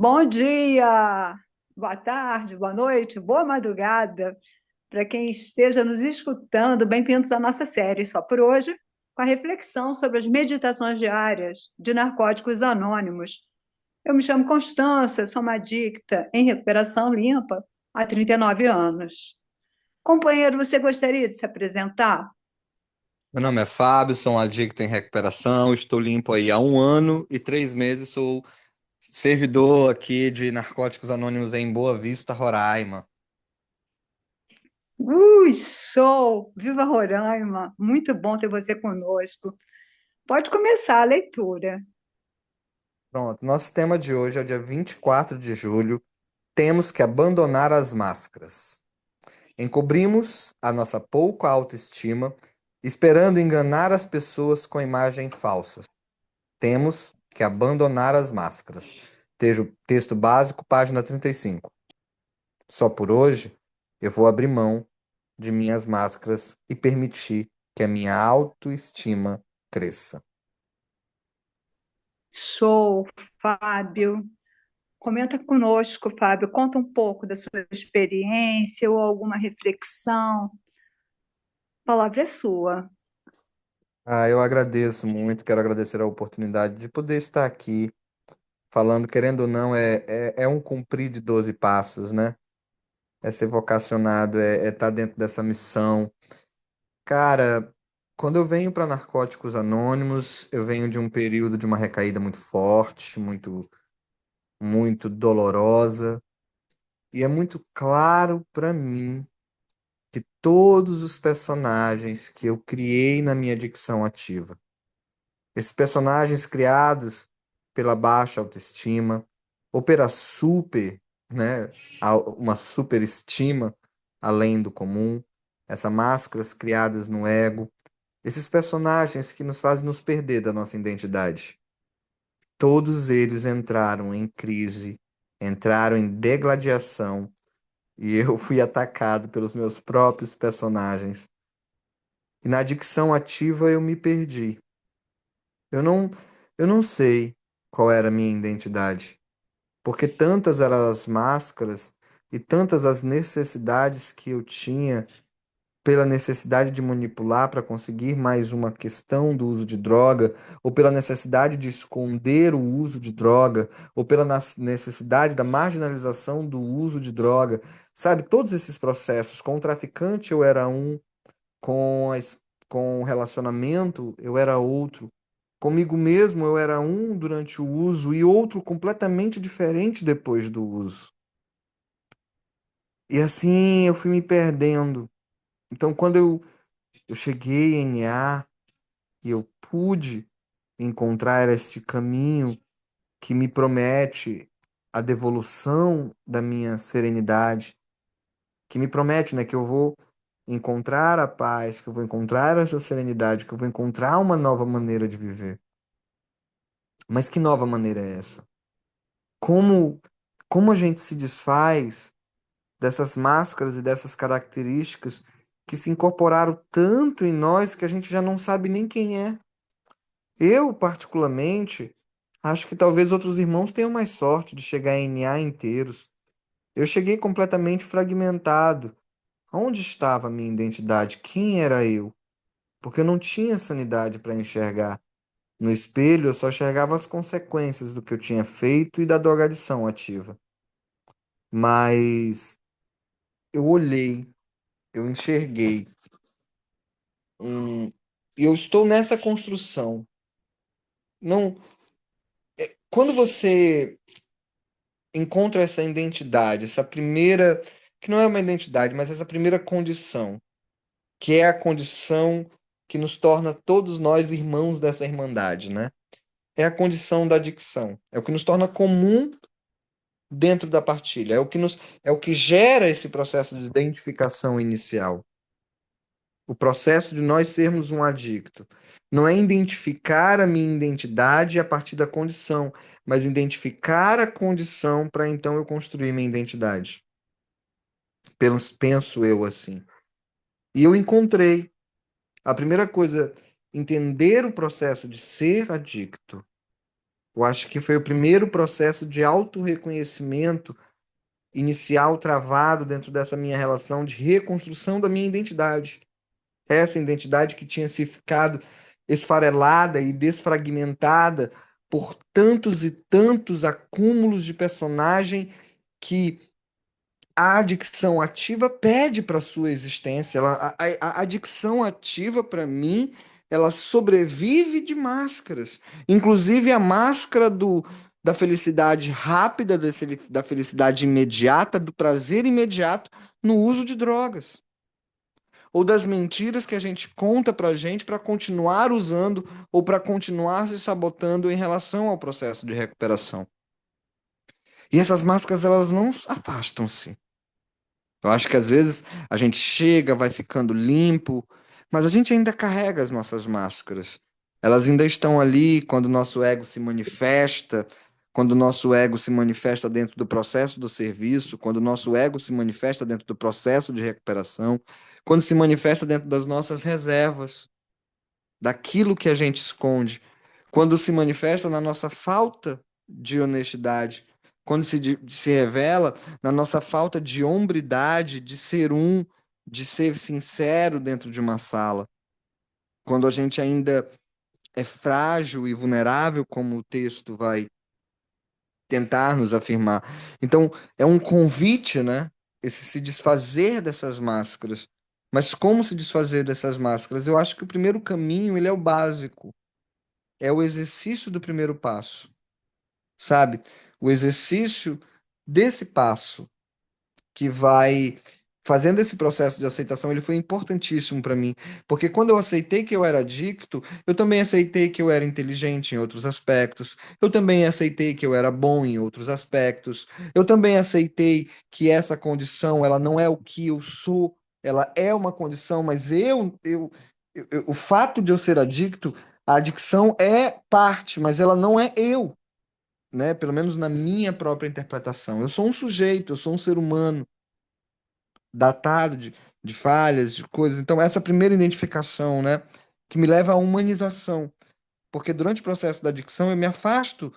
Bom dia, boa tarde, boa noite, boa madrugada para quem esteja nos escutando. Bem-vindos à nossa série Só por Hoje, com a reflexão sobre as meditações diárias de Narcóticos Anônimos. Eu me chamo Constância, sou uma adicta em recuperação limpa há 39 anos. Companheiro, você gostaria de se apresentar? Meu nome é Fábio, sou um adicto em recuperação, estou limpo aí há 1 ano e 3 meses, sou servidor aqui de Narcóticos Anônimos em Boa Vista, Roraima. Show! Viva Roraima! Muito bom ter você conosco. Pode começar a leitura. Pronto, nosso tema de hoje é o dia 24 de julho, temos que abandonar as máscaras. Encobrimos a nossa pouca autoestima, esperando enganar as pessoas com imagens falsas. Temos que abandonar as máscaras. Texto básico, página 35. Só por hoje, eu vou abrir mão de minhas máscaras e permitir que a minha autoestima cresça. Show, Fábio. Comenta conosco, Fábio. Conta um pouco da sua experiência ou alguma reflexão. A palavra é sua. Eu agradeço muito, quero agradecer a oportunidade de poder estar aqui falando, querendo ou não, é um cumprir de 12 passos, né? É ser vocacionado, é estar dentro dessa missão. Cara, quando eu venho para Narcóticos Anônimos, eu venho de um período de uma recaída muito forte, muito dolorosa. E é muito claro para mim que todos os personagens que eu criei na minha dicção ativa, esses personagens criados pela baixa autoestima ou pela super, né, uma superestima além do comum, essas máscaras criadas no ego, esses personagens que nos fazem nos perder da nossa identidade. Todos eles entraram em crise, entraram em degladiação. E eu fui atacado pelos meus próprios personagens. E na dicção ativa eu me perdi. Eu não, eu não sei qual era a minha identidade, porque tantas eram as máscaras e tantas as necessidades que eu tinha pela necessidade de manipular para conseguir mais uma questão do uso de droga, ou pela necessidade de esconder o uso de droga, ou pela necessidade da marginalização do uso de droga. Sabe, todos esses processos. Com o traficante eu era um, com, com o relacionamento eu era outro. Comigo mesmo eu era um durante o uso e outro completamente diferente depois do uso. E assim eu fui me perdendo. Então, quando eu cheguei em A e eu pude encontrar este caminho que me promete a devolução da minha serenidade, que me promete, né, que eu vou encontrar a paz, que eu vou encontrar essa serenidade, que eu vou encontrar uma nova maneira de viver. Mas que nova maneira é essa? Como como a gente se desfaz dessas máscaras e dessas características que se incorporaram tanto em nós que a gente já não sabe nem quem é? Eu, particularmente, acho que talvez outros irmãos tenham mais sorte de chegar em A inteiros. Eu cheguei completamente fragmentado. Onde estava a minha identidade? Quem era eu? Porque eu não tinha sanidade para enxergar. No espelho, eu só enxergava as consequências do que eu tinha feito e da drogadição ativa. Mas eu olhei, eu enxerguei. Hum, eu estou nessa construção. Não, quando você encontra essa identidade, essa primeira, que não é uma identidade, mas essa primeira condição, que é a condição que nos torna todos nós irmãos dessa irmandade, né? É a condição da adicção, é o que nos torna comum dentro da partilha, é o que gera esse processo de identificação inicial. O processo de nós sermos um adicto. Não é identificar a minha identidade a partir da condição, mas identificar a condição para então eu construir minha identidade. Penso eu assim. E eu encontrei. A primeira coisa, entender o processo de ser adicto. Eu acho que foi o primeiro processo de autorreconhecimento inicial travado dentro dessa minha relação de reconstrução da minha identidade. Essa identidade que tinha se ficado esfarelada e desfragmentada por tantos e tantos acúmulos de personagem que a adicção ativa pede para sua existência. A adicção ativa, para mim, ela sobrevive de máscaras. Inclusive a máscara da felicidade rápida, da felicidade imediata, do prazer imediato no uso de drogas. Ou das mentiras que a gente conta para a gente para continuar usando ou para continuar se sabotando em relação ao processo de recuperação. E essas máscaras, elas não afastam-se. Eu acho que às vezes a gente chega, vai ficando limpo, mas a gente ainda carrega as nossas máscaras. Elas ainda estão ali quando o nosso ego se manifesta, quando o nosso ego se manifesta dentro do processo do serviço, quando o nosso ego se manifesta dentro do processo de recuperação, quando se manifesta dentro das nossas reservas, daquilo que a gente esconde, quando se manifesta na nossa falta de honestidade, quando se revela na nossa falta de hombridade, de ser sincero dentro de uma sala, quando a gente ainda é frágil e vulnerável, como o texto vai tentar nos afirmar. Então, é um convite, né? Esse se desfazer dessas máscaras. Mas como se desfazer dessas máscaras? Eu acho que o primeiro caminho, ele é o básico. É o exercício do primeiro passo, sabe? O exercício desse passo que vai fazendo esse processo de aceitação, ele foi importantíssimo para mim, porque quando eu aceitei que eu era adicto, eu também aceitei que eu era inteligente em outros aspectos, eu também aceitei que eu era bom em outros aspectos, eu também aceitei que essa condição, ela não é o que eu sou, ela é uma condição, mas o fato de eu ser adicto, a adicção é parte, mas ela não é eu, né? Pelo menos na minha própria interpretação. Eu sou um sujeito, eu sou um ser humano datado de falhas, de coisas. Então, essa primeira identificação, né, que me leva à humanização, porque durante o processo da adicção eu me afasto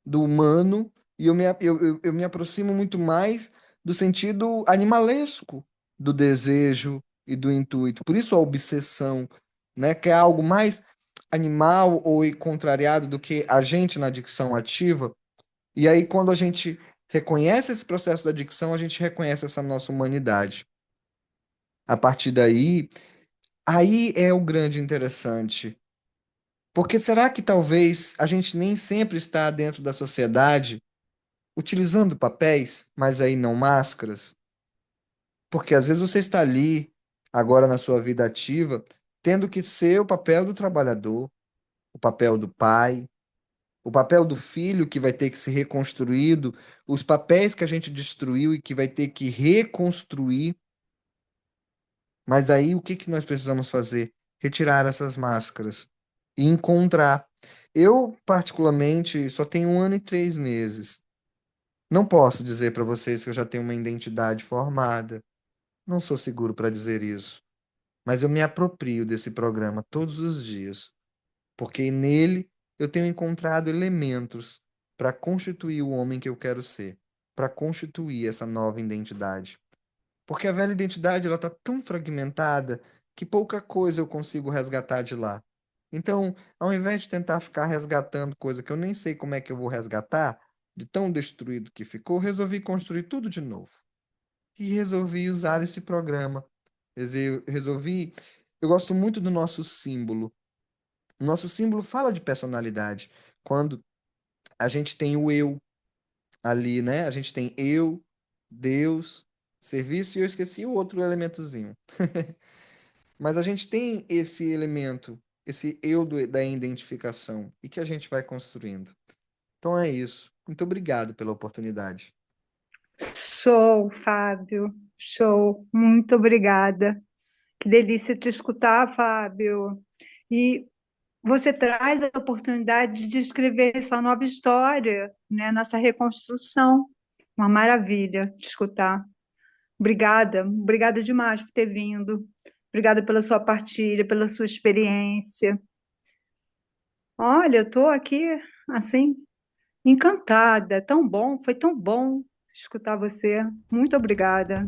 do humano e eu me aproximo muito mais do sentido animalesco do desejo e do intuito. Por isso a obsessão, né, que é algo mais animal ou contrariado do que a gente na adicção ativa. E aí, quando a gente reconhece esse processo da adicção, a gente reconhece essa nossa humanidade. A partir daí, aí é o grande interessante. Porque será que talvez a gente nem sempre está dentro da sociedade utilizando papéis, mas aí não máscaras? Porque às vezes você está ali, agora na sua vida ativa, tendo que ser o papel do trabalhador, o papel do pai, o papel do filho que vai ter que ser reconstruído, os papéis que a gente destruiu e que vai ter que reconstruir. Mas aí o que que nós precisamos fazer? Retirar essas máscaras e encontrar. Eu, particularmente, só tenho 1 ano e 3 meses. Não posso dizer para vocês que eu já tenho uma identidade formada. Não sou seguro para dizer isso. Mas eu me aproprio desse programa todos os dias, porque nele eu tenho encontrado elementos para constituir o homem que eu quero ser, para constituir essa nova identidade. Porque a velha identidade ela está tão fragmentada que pouca coisa eu consigo resgatar de lá. Então, ao invés de tentar ficar resgatando coisa que eu nem sei como é que eu vou resgatar, de tão destruído que ficou, resolvi construir tudo de novo. E resolvi usar esse programa. Resolvi. Eu gosto muito do nosso símbolo. O nosso símbolo fala de personalidade. Quando a gente tem o eu ali, né? A gente tem eu, Deus, serviço e eu esqueci o outro elementozinho. Mas a gente tem esse elemento, esse eu da identificação e que a gente vai construindo. Então é isso. Muito obrigado pela oportunidade. Show, Fábio. Show. Muito obrigada. Que delícia te escutar, Fábio. E você traz a oportunidade de escrever essa nova história, né? Nossa reconstrução. Uma maravilha te escutar. Obrigada, obrigada demais por ter vindo. Obrigada pela sua partilha, pela sua experiência. Olha, eu estou aqui, assim, encantada. Tão bom, foi tão bom escutar você. Muito obrigada.